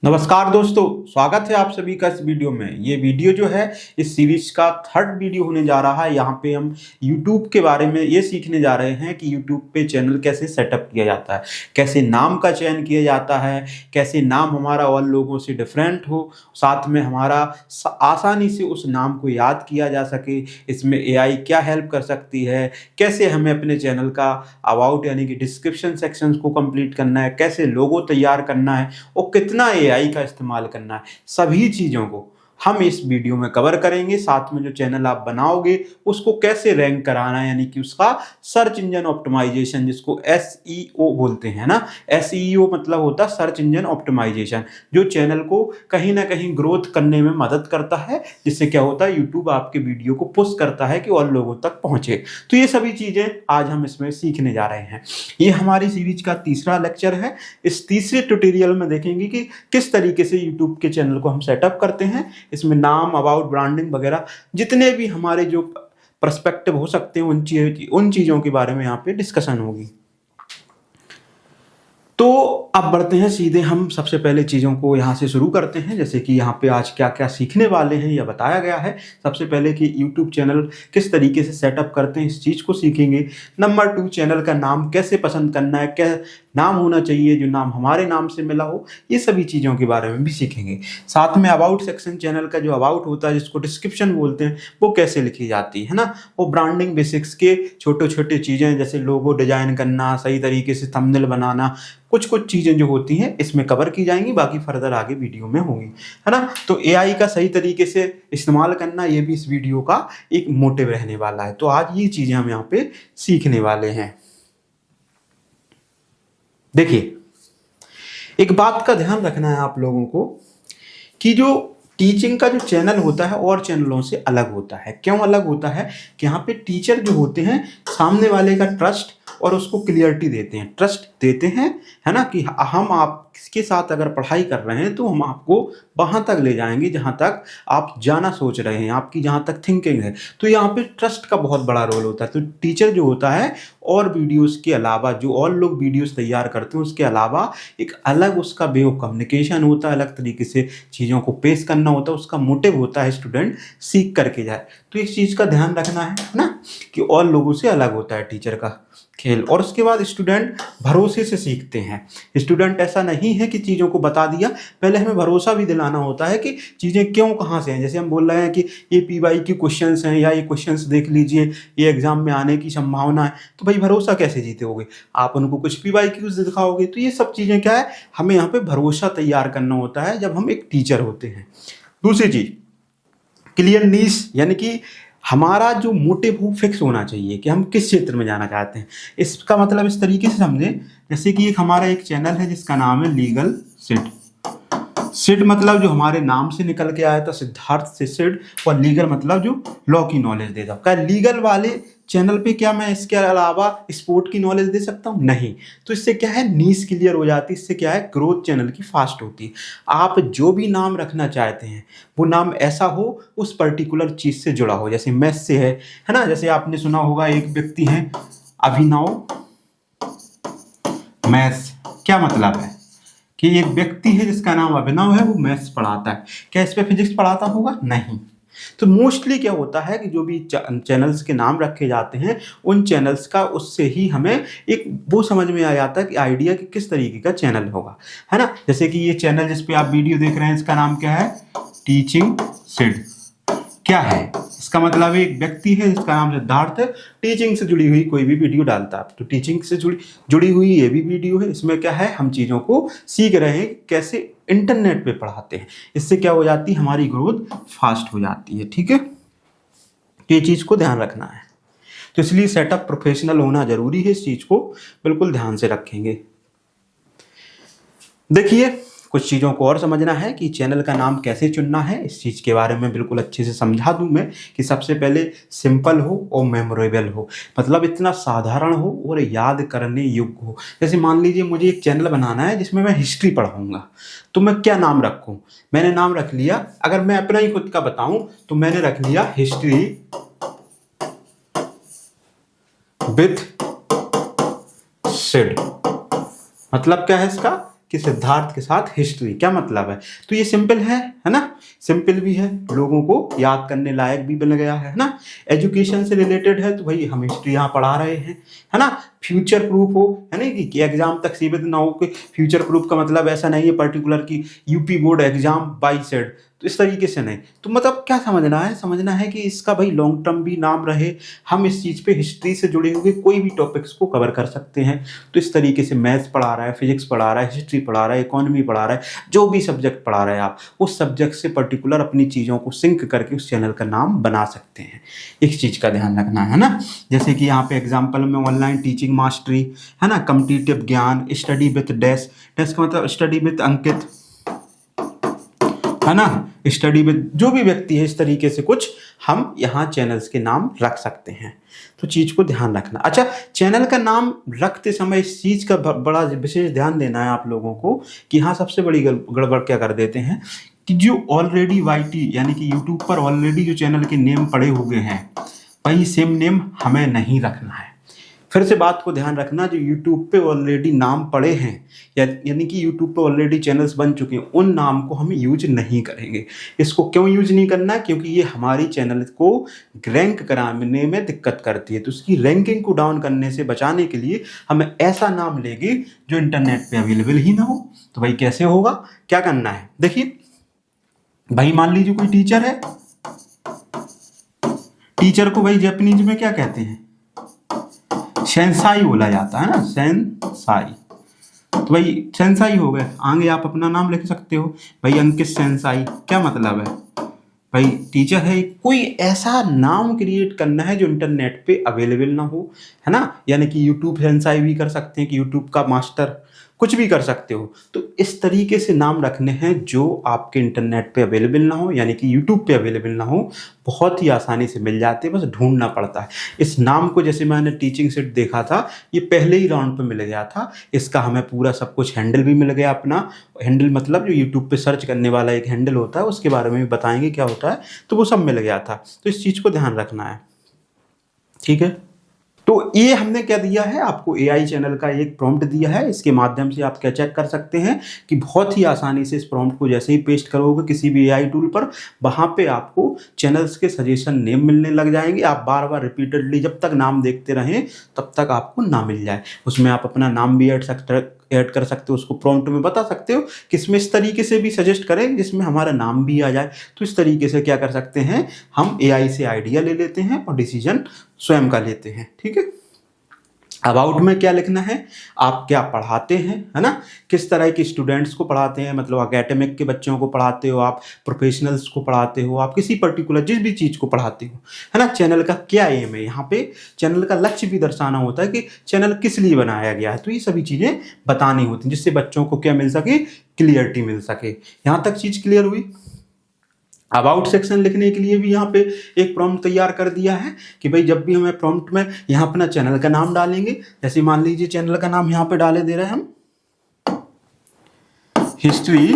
नमस्कार दोस्तों, स्वागत है आप सभी का इस वीडियो में। ये वीडियो जो है इस सीरीज का थर्ड वीडियो होने जा रहा है। यहाँ पे हम YouTube के बारे में ये सीखने जा रहे हैं कि YouTube पे चैनल कैसे सेटअप किया जाता है, कैसे नाम का चयन किया जाता है, कैसे नाम हमारा और लोगों से डिफरेंट हो, साथ में हमारा आसानी से उस नाम को याद किया जा सके। इसमें AI क्या हेल्प कर सकती है, कैसे हमें अपने चैनल का अबाउट यानी कि डिस्क्रिप्शन सेक्शन को कंप्लीट करना है, कैसे लोगो तैयार करना है और कितना AI का इस्तेमाल करना है, सभी चीज़ों को हम इस वीडियो में कवर करेंगे। साथ में जो चैनल आप बनाओगे उसको कैसे रैंक कराना है, यानी कि उसका सर्च इंजन ऑप्टिमाइजेशन, जिसको SEO बोलते हैं ना। SEO मतलब होता है सर्च इंजन ऑप्टिमाइजेशन, जो चैनल को कहीं ना कहीं ग्रोथ करने में मदद करता है, जिससे क्या होता है यूट्यूब आपके वीडियो को पुश करता है कि और लोगों तक पहुंचे। तो ये सभी चीज़ें आज हम इसमें सीखने जा रहे हैं। ये हमारी सीरीज का तीसरा लेक्चर है। इस तीसरे ट्यूटोरियल में देखेंगे कि किस तरीके से यूट्यूब के चैनल को हम सेटअप करते हैं। इसमें नाम, अबाउट, ब्रांडिंग वगैरह जितने भी हमारे जो पर्सपेक्टिव हो सकते हैं उन चीज़ों के बारे में यहाँ पे डिस्कशन होगी। तो अब बढ़ते हैं सीधे, हम सबसे पहले चीज़ों को यहाँ से शुरू करते हैं। जैसे कि यहाँ पे आज क्या क्या सीखने वाले हैं यह बताया गया है। सबसे पहले कि YouTube चैनल किस तरीके से सेटअप करते हैं, इस चीज़ को सीखेंगे। नंबर 2, चैनल का नाम कैसे पसंद करना है, क्या नाम होना चाहिए जो नाम हमारे नाम से मिला हो, ये सभी चीज़ों के बारे में भी सीखेंगे। साथ में अबाउट सेक्शन, चैनल का जो अबाउट होता है जिसको डिस्क्रिप्शन बोलते हैं, वो कैसे लिखी जाती है ना। वो ब्रांडिंग बेसिक्स के छोटे छोटे चीज़ें जैसे लोगो डिजाइन करना, सही तरीके से थंबनेल बनाना, कुछ चीज़ें जो होती हैं इसमें कवर की जाएंगी, बाकी फर्दर आगे वीडियो में होंगी, है ना। तो AI का सही तरीके से इस्तेमाल करना, ये भी इस वीडियो का एक मोटिव रहने वाला है। तो आज ये चीज़ें हम यहाँ पे सीखने वाले हैं। देखिए, एक बात का ध्यान रखना है आप लोगों को कि जो टीचिंग का जो चैनल होता है और चैनलों से अलग होता है। क्यों अलग होता है? कि यहाँ पे टीचर जो होते हैं सामने वाले का ट्रस्ट और उसको क्लियरिटी देते हैं, ट्रस्ट देते हैं, है ना, कि हम आपके साथ अगर पढ़ाई कर रहे हैं तो हम आपको वहाँ तक ले जाएंगे जहाँ तक आप जाना सोच रहे हैं, आपकी जहाँ तक थिंकिंग है। तो यहाँ पे ट्रस्ट का बहुत बड़ा रोल होता है। तो टीचर जो होता है और वीडियोस के अलावा जो और लोग वीडियोस तैयार करते हैं उसके अलावा एक अलग उसका वे ऑफ कम्युनिकेशन होता है, अलग तरीके से चीज़ों को पेश करना होता है। उसका मोटिव होता है स्टूडेंट सीख करके जाए। तो इस चीज़ का ध्यान रखना है ना, कि और लोगों से अलग होता है टीचर का खेल। और उसके बाद स्टूडेंट भरोसे से सीखते हैं। स्टूडेंट ऐसा नहीं है कि चीज़ों को बता दिया, पहले हमें भरोसा भी दिलाना होता है कि चीज़ें क्यों कहाँ से हैं। जैसे हम बोल रहे हैं कि ये PY की क्वेश्चंस हैं या ये क्वेश्चंस देख लीजिए, ये एग्जाम में आने की संभावना है, तो भाई भरोसा कैसे जीतेोगे? आप उनको कुछ PY की दिखाओगे। तो ये सब चीज़ें क्या है, हमें यहाँ पे भरोसा तैयार करना होता है जब हम एक टीचर होते हैं। दूसरी चीज़, क्लियर नीश, यानी कि हमारा जो मोटिव हो फिक्स होना चाहिए कि हम किस क्षेत्र में जाना चाहते हैं। इसका मतलब इस तरीके से समझें, जैसे कि हमारा एक चैनल है जिसका नाम है लीगल सिड। सिड मतलब जो हमारे नाम से निकल के आया था, सिद्धार्थ से सिड, और लीगल मतलब जो लॉ की नॉलेज देता। क्या लीगल वाले चैनल पे क्या मैं इसके अलावा स्पोर्ट की नॉलेज दे सकता हूँ? नहीं। तो इससे क्या है, नीश क्लियर हो जाती है। इससे क्या है, ग्रोथ चैनल की फास्ट होती है। आप जो भी नाम रखना चाहते हैं वो नाम ऐसा हो उस पर्टिकुलर चीज़ से जुड़ा हो। जैसे मैथ्स से है ना। जैसे आपने सुना होगा एक व्यक्ति है अभिनव मैथ्स। क्या मतलब है कि एक व्यक्ति है जिसका नाम अभिनव है, वो मैथ्स पढ़ाता है। क्या इस पे फिजिक्स पढ़ाता होगा? नहीं। तो मोस्टली क्या होता है कि जो भी चैनल्स के नाम रखे जाते हैं उन चैनल्स का उससे ही हमें एक वो समझ में आ जाता है कि आइडिया कि किस तरीके का चैनल होगा, है ना। जैसे कि ये चैनल जिस पे आप वीडियो देख रहे हैं इसका नाम क्या है, टीचिंग सिड। क्या है इसका मतलब? एक व्यक्ति है जिसका नाम सिद्धार्थ है, टीचिंग से जुड़ी हुई कोई भी वीडियो डालता है। तो टीचिंग से जुड़ी हुई ये भी वीडियो है। इसमें क्या है, हम चीज़ों को सीख रहे हैं कैसे इंटरनेट पे पढ़ाते हैं। इससे क्या हो जाती है, हमारी ग्रोथ फास्ट हो जाती है। ठीक है, तो ये चीज़ को ध्यान रखना है। तो इसलिए सेटअप प्रोफेशनल होना जरूरी है। इस चीज़ को बिल्कुल ध्यान से रखेंगे। देखिए, कुछ चीज़ों को और समझना है कि चैनल का नाम कैसे चुनना है। इस चीज़ के बारे में बिल्कुल अच्छे से समझा दूं मैं कि सबसे पहले सिंपल हो और मेमोरेबल हो, मतलब इतना साधारण हो और याद करने योग्य हो। जैसे मान लीजिए मुझे एक चैनल बनाना है जिसमें मैं हिस्ट्री पढ़ाऊंगा, तो मैं क्या नाम रखूं? मैंने नाम रख लिया, अगर मैं अपना ही खुद का बताऊं तो मैंने रख लिया हिस्ट्री विथ सिड। मतलब क्या है इसका, कि सिद्धार्थ के साथ हिस्ट्री, क्या मतलब है? तो ये सिंपल है ना, सिंपल भी है, लोगों को याद करने लायक भी बन गया है ना। एजुकेशन से रिलेटेड है तो भाई हम हिस्ट्री यहाँ पढ़ा रहे हैं, है ना। फ्यूचर प्रूफ हो, है ना, कि एग्जाम तक सीमित ना हो। कि फ्यूचर प्रूफ का मतलब ऐसा नहीं है पर्टिकुलर की UP board exam by said, तो इस तरीके से नहीं। तो मतलब क्या समझना है, समझना है कि इसका भाई लॉन्ग टर्म भी नाम रहे, हम इस चीज़ पे हिस्ट्री से जुड़े हुए कोई भी टॉपिक्स को कवर कर सकते हैं। तो इस तरीके से मैथ्स पढ़ा रहा है, फिजिक्स पढ़ा रहा है, हिस्ट्री पढ़ा रहा है, इकोनॉमी पढ़ा रहा है, जो भी सब्जेक्ट पढ़ा रहे हैं आप, उस सब्जेक्ट से पर्टिकुलर अपनी चीज़ों को सिंक करके उस चैनल का नाम बना सकते हैं। एक चीज़ का ध्यान रखना है ना, जैसे कि यहाँ पे एग्जाम्पल में ऑनलाइन टीचिंग मास्टरी, है ना, कम्पिटिटिव ज्ञान, स्टडी विथ डैश, डैश का मतलब स्टडी विथ अंकित, है ना, स्टडी विद जो भी व्यक्ति है, इस तरीके से कुछ हम यहाँ चैनल्स के नाम रख सकते हैं। तो चीज़ को ध्यान रखना। अच्छा, चैनल का नाम रखते समय इस चीज़ का बड़ा विशेष ध्यान देना है आप लोगों को कि हाँ, सबसे बड़ी गड़बड़ क्या कर देते हैं कि जो ऑलरेडी वाईटी यानी कि यूट्यूब पर ऑलरेडी जो चैनल के नेम पड़े हुए हैं, वही सेम नेम हमें नहीं रखना है। फिर से बात को ध्यान रखना, जो YouTube पे ऑलरेडी नाम पड़े हैं यानी कि YouTube पे ऑलरेडी चैनल्स बन चुके हैं, उन नाम को हम यूज नहीं करेंगे। इसको क्यों यूज नहीं करना? क्योंकि ये हमारी चैनल को रैंक कराने में दिक्कत करती है। तो उसकी रैंकिंग को डाउन करने से बचाने के लिए हमें ऐसा नाम लेंगे जो इंटरनेट पे अवेलेबल ही ना हो। तो भाई कैसे होगा, क्या करना है? देखिए भाई, मान लीजिए कोई टीचर है, टीचर को भाई जापानीज में क्या कहते हैं? सेंसाई बोला जाता है ना, सेंसाई। तो भाई सेंसाई हो गए, आगे आप अपना नाम लिख सकते हो भाई, अंकित सेंसाई। क्या मतलब है भाई? टीचर है, कोई ऐसा नाम क्रिएट करना है जो इंटरनेट पे अवेलेबल ना हो, है ना। यानी कि यूट्यूब सेंसाई भी कर सकते हैं कि यूट्यूब का मास्टर, कुछ भी कर सकते हो। तो इस तरीके से नाम रखने हैं जो आपके इंटरनेट पे अवेलेबल ना हो, यानी कि यूट्यूब पे अवेलेबल ना हो। बहुत ही आसानी से मिल जाते हैं, बस ढूंढना पड़ता है। इस नाम को जैसे मैंने टीचिंग सेट देखा था, ये पहले ही राउंड पे मिल गया था। इसका हमें पूरा सब कुछ हैंडल भी मिल गया। अपना हैंडल मतलब जो यूट्यूब पे सर्च करने वाला एक हैंडल होता है, उसके बारे में भी बताएंगे क्या होता है, तो वो सब मिल गया था। तो इस चीज़ को ध्यान रखना है, ठीक है। तो ये हमने क्या दिया है आपको, एआई चैनल का एक प्रॉम्प्ट दिया है। इसके माध्यम से आप क्या चेक कर सकते हैं कि बहुत ही आसानी से इस प्रॉम्प्ट को जैसे ही पेस्ट करोगे किसी भी एआई टूल पर, वहाँ पे आपको चैनल्स के सजेशन नेम मिलने लग जाएंगे। आप बार बार रिपीटेडली जब तक नाम देखते रहें तब तक आपको ना मिल जाए। उसमें आप अपना नाम भी ऐड कर सकते हो, उसको प्रॉम्प्ट में बता सकते हो कि इसमें इस तरीके से भी सजेस्ट करें जिसमें हमारा नाम भी आ जाए। तो इस तरीके से क्या कर सकते हैं, हम एआई से आइडिया ले लेते हैं और डिसीजन स्वयं का लेते हैं, ठीक है। अबाउट में क्या लिखना है, आप क्या पढ़ाते हैं, है ना, किस तरह के स्टूडेंट्स को पढ़ाते हैं, मतलब अकेडमिक के बच्चों को पढ़ाते हो आप, प्रोफेशनल्स को पढ़ाते हो आप, किसी पर्टिकुलर जिस भी चीज़ को पढ़ाते हो, है ना। चैनल का क्या एम है, यहाँ पे चैनल का लक्ष्य भी दर्शाना होता है कि चैनल किस लिए बनाया गया है। तो ये सभी चीज़ें बतानी होती हैं जिससे बच्चों को क्या मिल सके, क्लियरिटी मिल सके। यहाँ तक चीज़ क्लियर हुई। अबाउट सेक्शन लिखने के लिए भी यहाँ पे एक प्रॉम्प्ट तैयार कर दिया है कि भाई जब भी हमें प्रॉम्प्ट में यहाँ अपना चैनल का नाम डालेंगे, जैसे मान लीजिए चैनल का नाम यहाँ पे डाले दे रहे हैं हम, हिस्ट्री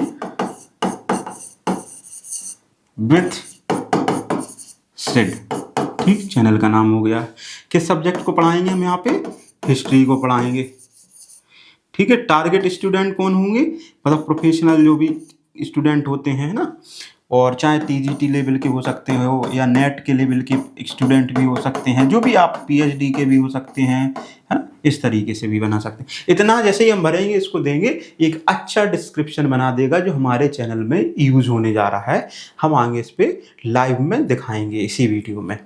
विथ सिड, ठीक, चैनल का नाम हो गया। किस सब्जेक्ट को पढ़ाएंगे हम यहाँ पे, हिस्ट्री को पढ़ाएंगे, ठीक है। टारगेट स्टूडेंट कौन होंगे, मतलब प्रोफेशनल जो भी स्टूडेंट होते हैं ना, और चाहे टीजीटी लेवल के हो सकते हो या नेट के लेवल के स्टूडेंट भी हो सकते हैं, जो भी आप पीएचडी के भी हो सकते हैं, है ना। इस तरीके से भी बना सकते हैं। इतना जैसे ही हम भरेंगे, इसको देंगे, एक अच्छा डिस्क्रिप्शन बना देगा जो हमारे चैनल में यूज होने जा रहा है। हम आगे इस पर लाइव में दिखाएंगे इसी वीडियो में,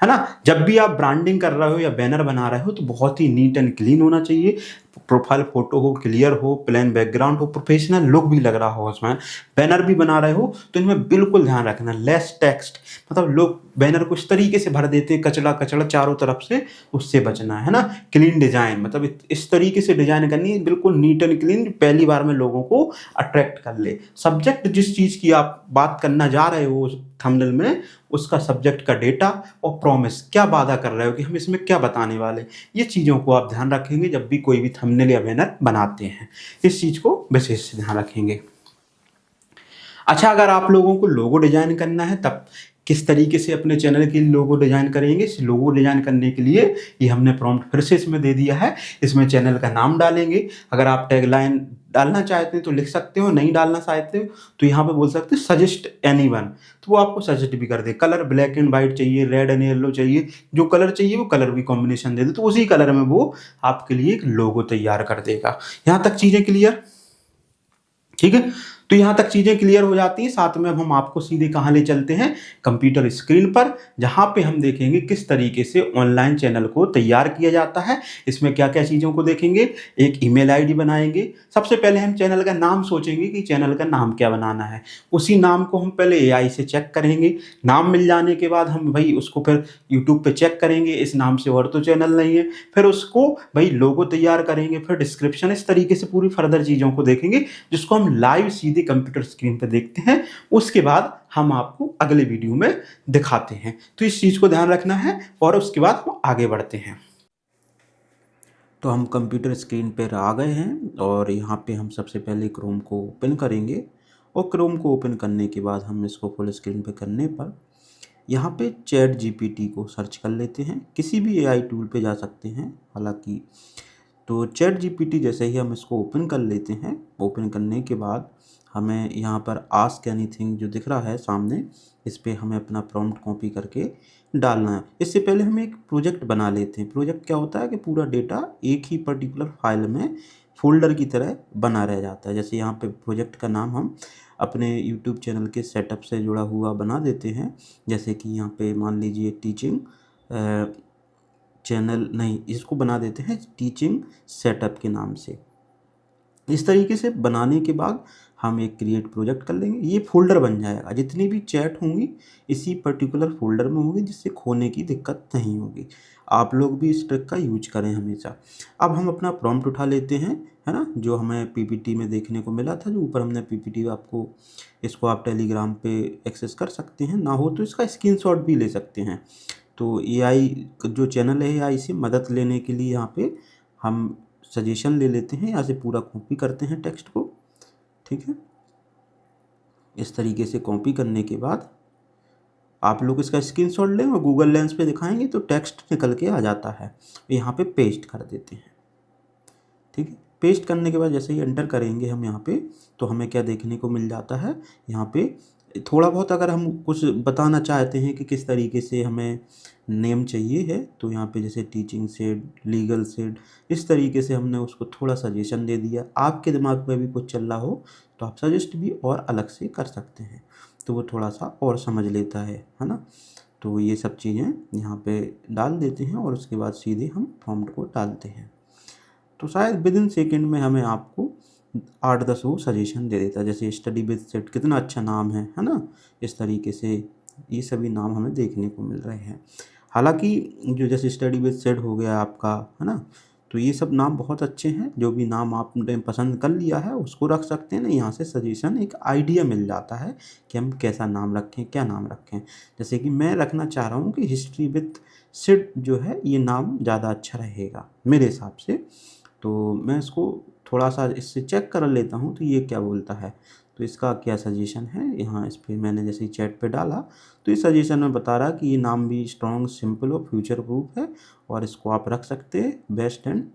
है ना। जब भी आप ब्रांडिंग कर रहे हो या बैनर बना रहे हो तो बहुत ही नीट एंड क्लीन होना चाहिए। प्रोफाइल फोटो हो, क्लियर हो, प्लेन बैकग्राउंड हो, प्रोफेशनल लुक भी लग रहा हो उसमें। बैनर भी बना रहे हो तो इनमें बिल्कुल ध्यान रखना, लेस टेक्स्ट, मतलब लोग बैनर को इस तरीके से भर देते हैं कचड़ा कचड़ा चारों तरफ से, उससे बचना है ना। क्लीन डिजाइन, मतलब इस तरीके से डिजाइन करनी है, बिल्कुल नीट एंड क्लीन, पहली बार में लोगों को अट्रैक्ट कर ले। सब्जेक्ट जिस चीज़ की आप बात करना जा रहे हो थंबनेल में, उसका सब्जेक्ट का डेटा और प्रॉमिस, क्या वादा कर रहे हो कि हम इसमें क्या बताने वाले, ये चीज़ों को आप ध्यान रखेंगे जब भी कोई भी थंबनेल या बैनर बनाते हैं। इस चीज़ को विशेष ध्यान रखेंगे। अच्छा, अगर आप लोगों को लोगो डिजाइन करना है तब किस तरीके से अपने चैनल के लोगो डिजाइन करेंगे। इस लोगो डिजाइन करने के लिए ये हमने प्रॉम्प्ट फिर से इसमें दे दिया है। इसमें चैनल का नाम डालेंगे, अगर आप टैगलाइन डालना चाहते हैं तो लिख सकते हो, नहीं डालना चाहते हो तो यहाँ पे बोल सकते हो सजेस्ट एनीवन, तो वो आपको सजेस्ट भी कर दे। कलर ब्लैक एंड वाइट चाहिए, रेड एंड येलो चाहिए, जो कलर चाहिए वो कलर भी कॉम्बिनेशन दे दे, तो उसी कलर में वो आपके लिए एक लोगो तैयार कर देगा। यहाँ तक चीजें क्लियर? ठीक है, तो यहां तक चीजें क्लियर हो जाती हैं। साथ में अब हम आपको सीधे कहां ले चलते हैं, कंप्यूटर स्क्रीन पर, जहां पे हम देखेंगे किस तरीके से ऑनलाइन चैनल को तैयार किया जाता है। इसमें क्या क्या चीजों को देखेंगे, एक ईमेल आईडी बनाएंगे। सबसे पहले हम चैनल का नाम सोचेंगे कि चैनल का नाम क्या बनाना है। उसी नाम को हम पहले एआई से चेक करेंगे। नाम मिल जाने के बाद हम भाई उसको फिर यूट्यूब पे चेक करेंगे, इस नाम से और तो चैनल नहीं है। फिर उसको भाई लोगो तैयार करेंगे, फिर डिस्क्रिप्शन, इस तरीके से पूरी फर्दर चीजों को देखेंगे, जिसको हम लाइव सीधे कंप्यूटर स्क्रीन पर देखते हैं। उसके बाद हम आपको अगले वीडियो में दिखाते हैं। तो इस चीज को ध्यान रखना है और उसके बाद हम आगे बढ़ते हैं। तो हम कंप्यूटर स्क्रीन पर आ गए हैं और यहाँ पे हम सबसे पहले क्रोम को ओपन करेंगे और क्रोम को ओपन करने के बाद हम इसको फुल स्क्रीन पे करने पर यहाँ पे चैट जीपीटी को सर्च कर लेते हैं। किसी भी एआई टूल पे जा सकते हैं हालांकि। तो चैट जीपीटी जैसे ही हम इसको ओपन कर लेते हैं, ओपन करने के बाद हमें यहाँ पर आस्क एनीथिंग जो दिख रहा है सामने, इस पर हमें अपना प्रॉम्प्ट कॉपी करके डालना है। इससे पहले हम एक प्रोजेक्ट बना लेते हैं। प्रोजेक्ट क्या होता है कि पूरा डेटा एक ही पर्टिकुलर फाइल में फोल्डर की तरह बना रह जाता है। जैसे यहाँ पे प्रोजेक्ट का नाम हम अपने यूट्यूब चैनल के सेटअप से जुड़ा हुआ बना देते हैं। जैसे कि यहाँ पे मान लीजिए टीचिंग चैनल, नहीं, इसको बना देते हैं टीचिंग सेटअप के नाम से। इस तरीके से बनाने के बाद हम एक क्रिएट प्रोजेक्ट कर लेंगे। ये फोल्डर बन जाएगा, जितनी भी चैट होंगी इसी पर्टिकुलर फोल्डर में होगी, जिससे खोने की दिक्कत नहीं होगी। आप लोग भी इस ट्रिक का यूज करें हमेशा। अब हम अपना प्रॉम्प्ट उठा लेते हैं, है ना, जो हमें पीपीटी में देखने को मिला था, जो ऊपर हमने पीपीटी आपको, इसको आप टेलीग्राम पे एक्सेस कर सकते हैं, ना हो तो इसका स्क्रीनशॉट भी ले सकते हैं। तो एआई जो चैनल है, एआई से मदद लेने के लिए यहाँ पे हम सजेशन ले लेते हैं, यहाँ से पूरा कॉपी करते हैं टेक्स्ट को। ठीक है, इस तरीके से कॉपी करने के बाद आप लोग इसका स्क्रीनशॉट लें और गूगल लेंस पे दिखाएंगे तो टेक्स्ट निकल के आ जाता है। यहाँ पे पेस्ट कर देते हैं। ठीक है, पेस्ट करने के बाद जैसे ही एंटर करेंगे हम यहाँ पे, तो हमें क्या देखने को मिल जाता है, यहाँ पे थोड़ा बहुत अगर हम कुछ बताना चाहते हैं कि किस तरीके से हमें नेम चाहिए है, तो यहाँ पे जैसे टीचिंग सेड, लीगल सेड, इस तरीके से हमने उसको थोड़ा सजेशन दे दिया। आपके दिमाग में भी कुछ चल रहा हो तो आप सजेस्ट भी और अलग से कर सकते हैं, तो वो थोड़ा सा और समझ लेता है ना। तो ये सब चीज़ें यहाँ पे डाल देते हैं और उसके बाद सीधे हम प्रॉम्प्ट को डालते हैं। तो शायद विद इन सेकेंड में हमें आपको 8-10 वो सजेशन दे देता है। जैसे स्टडी विद सेट, कितना अच्छा नाम है ना। इस तरीके से ये सभी नाम हमें देखने को मिल रहे हैं। हालांकि जो जैसे स्टडी विद सेट हो गया आपका, है ना, तो ये सब नाम बहुत अच्छे हैं। जो भी नाम आपने पसंद कर लिया है उसको रख सकते हैं ना। यहाँ से सजेशन, एक आइडिया मिल जाता है कि हम कैसा नाम रखें, क्या नाम रखें। जैसे कि मैं रखना चाह रहा हूँ कि हिस्ट्री विद सिड जो है, ये नाम ज़्यादा अच्छा रहेगा मेरे हिसाब से। तो मैं इसको थोड़ा सा इससे चेक कर लेता हूँ तो ये क्या बोलता है, तो इसका क्या सजेशन है। यहाँ इस पर मैंने जैसे ही चैट पे डाला तो इस सजेशन में बता रहा कि ये नाम भी स्ट्रॉन्ग, सिंपल और फ्यूचर प्रूफ है और इसको आप रख सकते हैं, बेस्ट एंड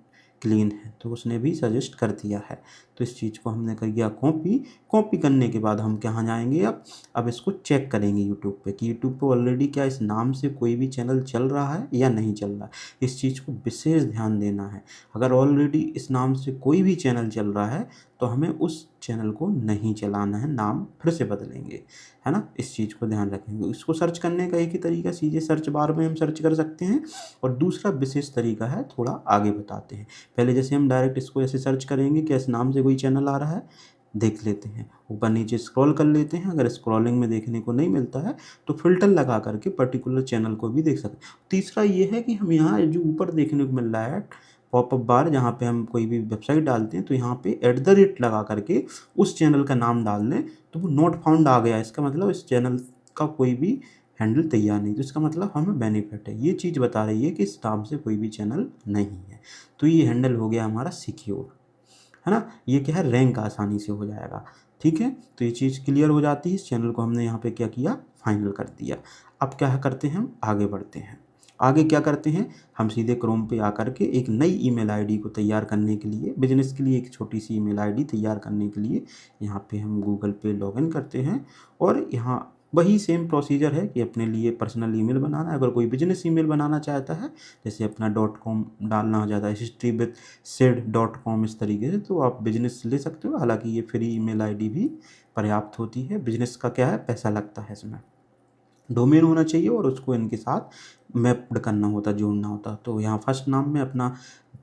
क्लीन है। तो उसने भी सजेस्ट कर दिया है। तो इस चीज़ को हमने कर दिया कॉपी। कॉपी करने के बाद हम कहाँ जाएंगे, अब इसको चेक करेंगे यूट्यूब पे कि यूट्यूब पे ऑलरेडी क्या इस नाम से कोई भी चैनल चल रहा है या नहीं चल रहा है। इस चीज़ को विशेष ध्यान देना है। अगर ऑलरेडी इस नाम से कोई भी चैनल चल रहा है तो हमें उस चैनल को नहीं चलाना है, नाम फिर से बदलेंगे, है ना। इस चीज़ को ध्यान रखेंगे। इसको सर्च करने का एक ही तरीका, सीधे सर्च बार में हम सर्च कर सकते हैं, और दूसरा विशेष तरीका है, थोड़ा आगे बताते हैं। पहले जैसे हम डायरेक्ट इसको ऐसे सर्च करेंगे कि इस नाम से कोई चैनल आ रहा है, देख लेते हैं, ऊपर नीचे स्क्रॉल कर लेते हैं। अगर स्क्रॉलिंग में देखने को नहीं मिलता है तो फिल्टर लगा करके पर्टिकुलर चैनल को भी देख सकते हैं। तीसरा ये है कि हम यहाँ जो ऊपर देखने को मिल रहा है पॉपअप बार, जहाँ पे हम कोई भी वेबसाइट डालते हैं तो यहाँ पे @ लगा करके उस चैनल का नाम डाल दें तो वो नॉट फाउंड आ गया। इसका मतलब इस चैनल का कोई भी हैंडल तैयार नहीं, तो इसका मतलब हमें बेनिफिट है। ये चीज़ बता रही है कि इस नाम से कोई भी चैनल नहीं है। तो ये हैंडल हो गया हमारा सिक्योर, है ना। ये क्या है, रैंक आसानी से हो जाएगा। ठीक है, तो ये चीज़ क्लियर हो जाती है। इस चैनल को हमने यहाँ पे क्या किया, फाइनल कर दिया। अब क्या करते हैं, हम आगे बढ़ते हैं। आगे क्या करते हैं, हम सीधे क्रोम पे आकर के एक नई ईमेल आईडी को तैयार करने के लिए, बिजनेस के लिए एक छोटी सी ईमेल आईडी तैयार करने के लिए यहाँ पे हम गूगल पे लॉगिन करते हैं। और यहाँ वही सेम प्रोसीजर है कि अपने लिए पर्सनल ईमेल बनाना है। अगर कोई बिजनेस ईमेल बनाना चाहता है, जैसे अपना .com डालना हो जाता है, history.with.sid.com, इस तरीके से, तो आप बिजनेस ले सकते हो। हालांकि ये फ्री ईमेल आईडी भी पर्याप्त होती है। बिजनेस का क्या है, पैसा लगता है इसमें। डोमेन होना चाहिए और उसको इनके साथ मैप्ड करना होता, जोड़ना होता। तो यहाँ फर्स्ट नाम में अपना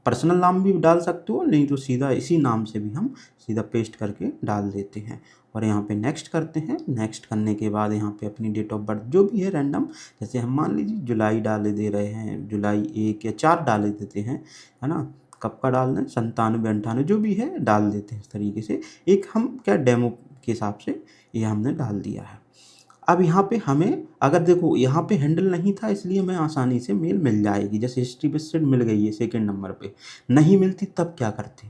पर्सनल नाम भी डाल सकते हो, नहीं तो सीधा इसी नाम से भी हम सीधा पेस्ट करके डाल देते हैं। और यहाँ पे नेक्स्ट करते हैं। नेक्स्ट करने के बाद यहाँ पे अपनी डेट ऑफ बर्थ जो भी है रैंडम, जैसे हम मान लीजिए जुलाई डाले दे रहे हैं, जुलाई 1 या 4 डाले देते हैं, है ना। कब का डालना है, 97 98 जो भी है डाल देते हैं। इस तरीके से एक हम क्या डेमो के हिसाब से ये हमने डाल दिया है। अब यहाँ पे हमें, अगर देखो यहाँ पे हैंडल नहीं था, इसलिए हमें आसानी से मेल मिल जाएगी। जैसे हिस्ट्री बेस्ड मिल गई है सेकंड नंबर पे, नहीं मिलती तब क्या करते,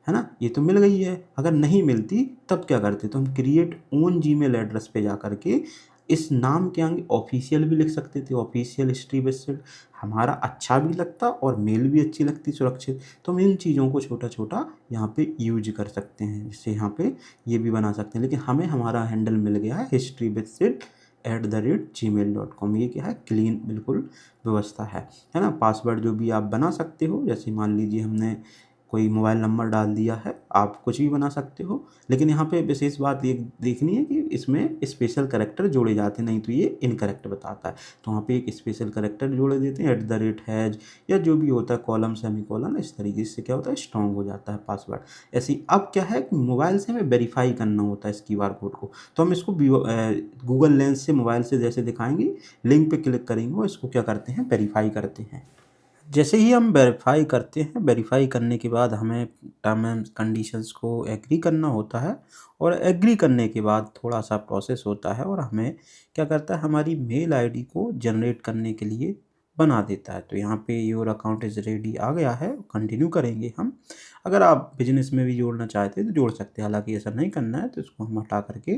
है ना। ये तो मिल गई है, अगर नहीं मिलती तब क्या करते, तो हम क्रिएट ओन जीमेल एड्रेस पे जा करके इस नाम के आगे ऑफिशियल भी लिख सकते थे। ऑफिशियल हिस्ट्री बेस्ड हमारा अच्छा भी लगता और मेल भी अच्छी लगती, सुरक्षित। तो हम इन चीज़ों को छोटा छोटा यहाँ पे यूज कर सकते हैं, जिससे यहाँ पे ये भी बना सकते हैं। लेकिन हमें हमारा हैंडल मिल गया है historybedsed@gmail.com। ये क्या है, क्लीन बिल्कुल व्यवस्था है ना। पासवर्ड जो भी आप बना सकते हो, जैसे मान लीजिए हमने कोई मोबाइल नंबर डाल दिया है, आप कुछ भी बना सकते हो। लेकिन यहाँ पे विशेष बात ये देखनी है कि इसमें स्पेशल कैरेक्टर जोड़े जाते हैं, नहीं तो ये इनकरेक्ट बताता है। तो वहाँ पे एक स्पेशल कैरेक्टर जोड़े देते हैं, @हैज या जो भी होता है, कॉलम सेमीकोलन, इस तरीके से क्या होता है, स्ट्रॉन्ग हो जाता है पासवर्ड। ऐसे ही अब क्या है कि मोबाइल से हमें वेरीफाई करना होता है इस QR कोड को। तो हम इसको गूगल लेंस से मोबाइल से जैसे दिखाएंगे, लिंक पे क्लिक करेंगे और इसको क्या करते हैं, वेरीफाई करते हैं। जैसे ही हम वेरीफाई करते हैं, वेरीफाई करने के बाद हमें टर्म एंड कंडीशंस को एग्री करना होता है। और एग्री करने के बाद थोड़ा सा प्रोसेस होता है और हमें क्या करता है, हमारी मेल आईडी को जनरेट करने के लिए बना देता है। तो यहाँ पे योर अकाउंट इज़ रेडी आ गया है, कंटिन्यू करेंगे हम। अगर आप बिजनेस में भी जोड़ना चाहते हैं तो जोड़ सकते हैं, हालांकि ऐसा नहीं करना है। तो इसको हम हटा करके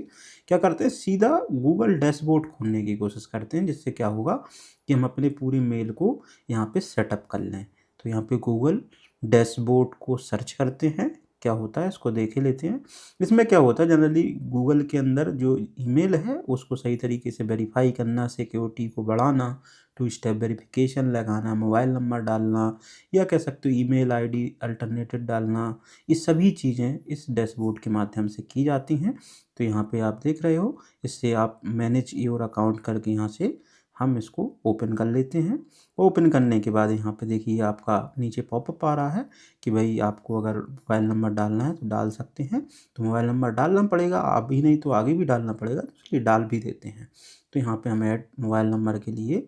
क्या करते हैं, सीधा गूगल डैशबोर्ड खोलने की कोशिश करते हैं, जिससे क्या होगा कि हम अपने पूरी मेल को यहाँ पे सेटअप कर लें। तो यहाँ पे गूगल डैशबोर्ड को सर्च करते हैं, क्या होता है इसको देख लेते हैं। इसमें क्या होता है, जनरली गूगल के अंदर जो ईमेल है उसको सही तरीके से वेरीफाई करना, सिक्योरिटी को बढ़ाना, 2 स्टेप वेरिफिकेशन लगाना, मोबाइल नंबर डालना, या कह सकते हो ईमेल आईडी अल्टरनेटिव डालना, ये सभी चीज़ें इस डैशबोर्ड के माध्यम से की जाती हैं। तो यहाँ पे आप देख रहे हो, इससे आप मैनेज योर अकाउंट करके यहाँ से हम इसको ओपन कर लेते हैं। ओपन करने के बाद यहाँ पे देखिए आपका नीचे पॉपअप आ रहा है कि भाई आपको अगर मोबाइल नंबर डालना है तो डाल सकते हैं। तो मोबाइल नंबर डालना पड़ेगा, अभी नहीं तो आगे भी डालना पड़ेगा, तो इसलिए डाल भी देते हैं। तो यहाँ पे हम ऐड मोबाइल नंबर के लिए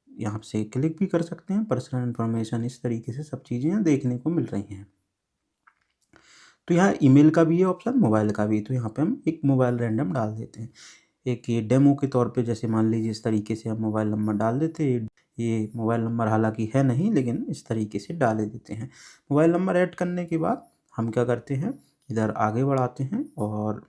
यहाँ से क्लिक भी कर सकते हैं। पर्सनल इन्फॉर्मेशन, इस तरीके से सब चीज़ें यहाँ देखने को मिल रही हैं। तो यहाँ ईमेल का भी है ऑप्शन, मोबाइल का भी। तो यहाँ पे हम एक मोबाइल रैंडम डाल देते हैं, एक ये डेमो के तौर पे। जैसे मान लीजिए इस तरीके से हम मोबाइल नंबर डाल देते हैं। ये मोबाइल नंबर हालांकि है नहीं, लेकिन इस तरीके से डाल देते हैं। मोबाइल नंबर ऐड करने के बाद हम क्या करते हैं, इधर आगे बढ़ाते हैं और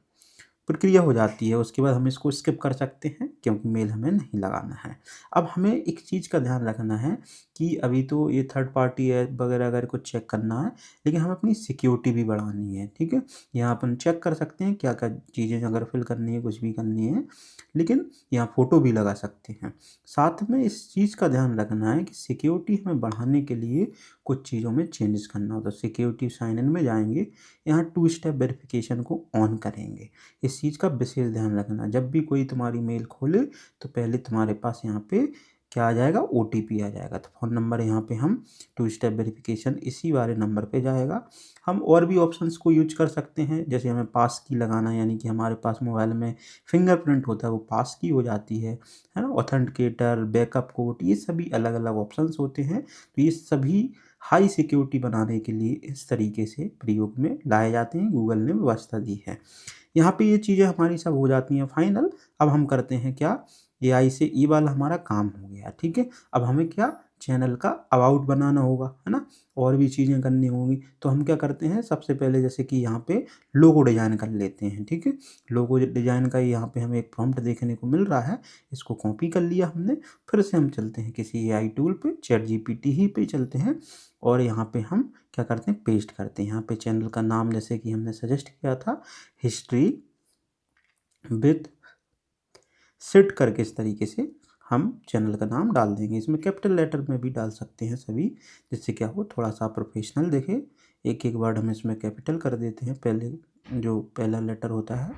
प्रक्रिया हो जाती है। उसके बाद हम इसको स्किप कर सकते हैं, क्योंकि मेल हमें नहीं लगाना है। अब हमें एक चीज़ का ध्यान रखना है कि अभी तो ये थर्ड पार्टी ऐप वगैरह अगर कुछ चेक करना है, लेकिन हमें अपनी सिक्योरिटी भी बढ़ानी है। ठीक है, यहाँ अपन चेक कर सकते हैं क्या क्या चीज़ें अगर फिल करनी है, कुछ भी करनी है। लेकिन यहाँ फ़ोटो भी लगा सकते हैं। साथ में इस चीज़ का ध्यान रखना है कि सिक्योरिटी हमें बढ़ाने के लिए कुछ चीज़ों में चेंजेस करना होता है। सिक्योरिटी साइन इन में जाएंगे, यहाँ 2 स्टेप वेरिफिकेशन को ऑन करेंगे। इस चीज़ का विशेष ध्यान रखना, जब भी कोई तुम्हारी मेल खोले तो पहले तुम्हारे पास यहाँ पे क्या आ जाएगा, OTP आ जाएगा। तो फ़ोन नंबर यहाँ पे हम 2 स्टेप वेरिफिकेशन इसी वाले नंबर पे जाएगा। हम और भी ऑप्शंस को यूज कर सकते हैं, जैसे हमें पास की लगाना, यानी कि हमारे पास मोबाइल में फिंगरप्रिंट होता है, वो पास की हो जाती है ना। ऑथेंटिकेटर, बैकअप कोड, ये सभी अलग अलग ऑप्शंस होते हैं। तो ये सभी हाई सिक्योरिटी बनाने के लिए इस तरीके से प्रयोग में लाए जाते हैं, गूगल ने व्यवस्था दी है। यहाँ पे ये चीज़ें हमारी सब हो जाती हैं फाइनल। अब हम करते हैं क्या, AI से ये वाला हमारा काम हो गया। ठीक है, अब हमें क्या चैनल का अबाउट बनाना होगा, है ना, और भी चीज़ें करनी होंगी। तो हम क्या करते हैं, सबसे पहले जैसे कि यहाँ पे लोगो डिज़ाइन कर लेते हैं, ठीक है। लोगो डिज़ाइन का यहाँ पे हमें एक प्रॉम्प्ट देखने को मिल रहा है, इसको कॉपी कर लिया हमने। फिर से हम चलते हैं किसी एआई टूल पे, चैट जीपीटी ही पे चलते हैं और यहाँ पे हम क्या करते हैं, पेस्ट करते हैं। यहाँ पे चैनल का नाम जैसे कि हमने सजेस्ट किया था, हिस्ट्री विद सिट करके, इस तरीके से हम चैनल का नाम डाल देंगे। इसमें कैपिटल लेटर में भी डाल सकते हैं सभी, जिससे क्या हो, थोड़ा सा प्रोफेशनल दिखे। एक एक वर्ड हम इसमें कैपिटल कर देते हैं, पहले जो पहला लेटर होता है।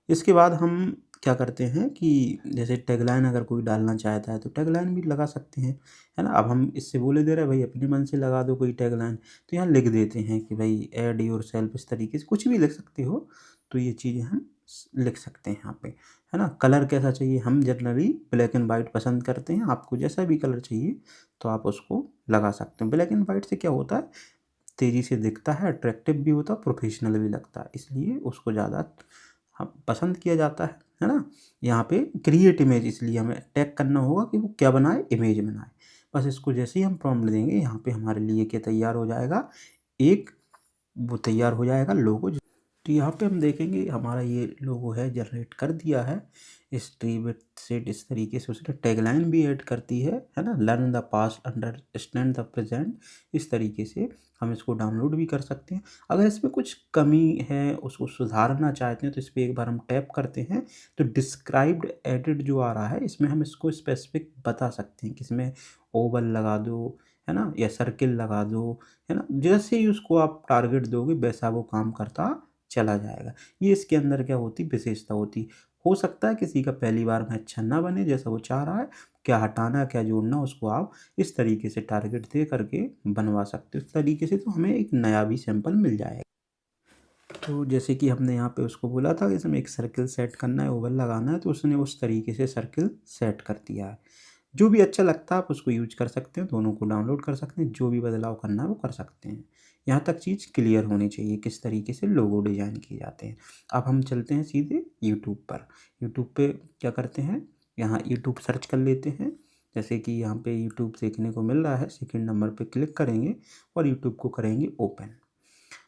इसके बाद हम क्या करते हैं कि जैसे टैगलाइन अगर कोई डालना चाहता है तो टैगलाइन भी लगा सकते हैं, है ना। अब हम इससे बोले दे रहे हैं भाई अपने मन से लगा दो कोई टैगलाइन, तो यहाँ लिख देते हैं कि भाई ऐड योर सेल्फ, इस तरीके से कुछ भी लिख सकते हो। तो ये चीज़ें हम लिख सकते हैं यहाँ पे, है ना। कलर कैसा चाहिए, हम जनरली ब्लैक एंड वाइट पसंद करते हैं। आपको जैसा भी कलर चाहिए तो आप उसको लगा सकते हैं। ब्लैक एंड वाइट से क्या होता है, तेज़ी से दिखता है, अट्रैक्टिव भी होता है, प्रोफेशनल भी लगता है, इसलिए उसको ज़्यादा हम पसंद किया जाता है ना। यहाँ पे क्रिएट इमेज, इसलिए हमें टैग करना होगा कि वो क्या बनाए, इमेज बनाए। बस इसको जैसे ही हम प्रॉम्प्ट देंगे, यहाँ पे हमारे लिए क्या तैयार हो जाएगा, एक वो तैयार हो जाएगा लोगो। तो यहाँ पे हम देखेंगे हमारा ये लोगो है, जनरेट कर दिया है इस ट्री विथ सेट, इस तरीके से उसने टैगलाइन भी ऐड करती है ना, learn the past understand the present. इस तरीके से हम इसको डाउनलोड भी कर सकते हैं। अगर इसमें कुछ कमी है, उसको सुधारना चाहते हैं, तो इस पर एक बार हम टैप करते हैं तो डिस्क्राइब्ड एडिट जो आ रहा है, इसमें हम इसको स्पेसिफिक बता सकते हैं कि इसमें ओवल लगा दो, है ना, या सर्किल लगा दो, है ना। जैसे ही उसको आप टारगेट दोगे वैसा वो काम करता चला जाएगा। ये इसके अंदर क्या होती, विशेषता होती। हो सकता है किसी का पहली बार में अच्छा ना बने जैसा वो चाह रहा है, क्या हटाना क्या जोड़ना, उसको आप इस तरीके से टारगेट दे करके बनवा सकते हो। इस तरीके से तो हमें एक नया भी सैंपल मिल जाएगा। तो जैसे कि हमने यहाँ पे उसको बोला था कि इसमें एक सर्किल सेट करना है, ओवल लगाना है, तो उसने उस तरीके से सर्किल सेट कर दिया है। जो भी अच्छा लगता है आप उसको यूज कर सकते हैं, दोनों को डाउनलोड कर सकते हैं, जो भी बदलाव करना है वो कर सकते हैं। यहाँ तक चीज़ क्लियर होनी चाहिए किस तरीके से लोगो डिज़ाइन किए जाते हैं। अब हम चलते हैं सीधे यूट्यूब पर। यूट्यूब पे क्या करते हैं, यहाँ यूट्यूब सर्च कर लेते हैं। जैसे कि यहाँ पे यूट्यूब देखने को मिल रहा है, सेकंड नंबर पे क्लिक करेंगे और यूट्यूब को करेंगे ओपन।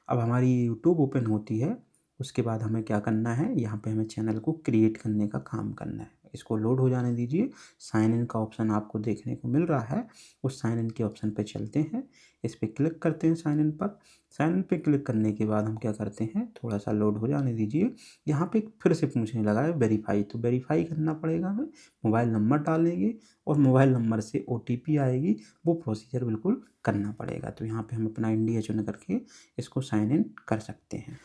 अब हमारी यूट्यूब ओपन होती है, उसके बाद हमें क्या करना है, यहाँ पे हमें चैनल को क्रिएट करने का काम करना है। इसको लोड हो जाने दीजिए। साइन इन का ऑप्शन आपको देखने को मिल रहा है, उस साइन इन के ऑप्शन पे चलते हैं, इस पर क्लिक करते हैं साइन इन पर। साइन इन पे क्लिक करने के बाद हम क्या करते हैं, थोड़ा सा लोड हो जाने दीजिए। यहाँ पे फिर से पूछने लगा है वेरीफाई, तो वेरीफाई करना पड़ेगा हमें। मोबाइल नंबर डालेंगे और मोबाइल नंबर से OTP आएगी, वो प्रोसीजर बिल्कुल करना पड़ेगा। तो यहाँ पे हम अपना इंडिया चुन करके इसको साइन इन कर सकते हैं।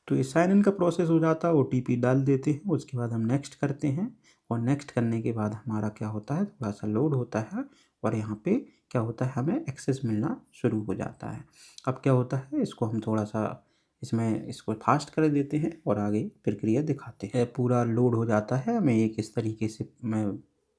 तो ये साइन इन का प्रोसेस हो जाता है, OTP डाल देते हैं, उसके बाद हम नेक्स्ट करते हैं और नेक्स्ट करने के बाद हमारा क्या होता है, थोड़ा सा लोड होता है और यहाँ पे क्या होता है, हमें एक्सेस मिलना शुरू हो जाता है। अब क्या होता है, इसको हम थोड़ा सा इसमें इसको फास्ट कर देते हैं और आगे प्रक्रिया दिखाते हैं। पूरा लोड हो जाता है, हमें एक इस तरीके से मैं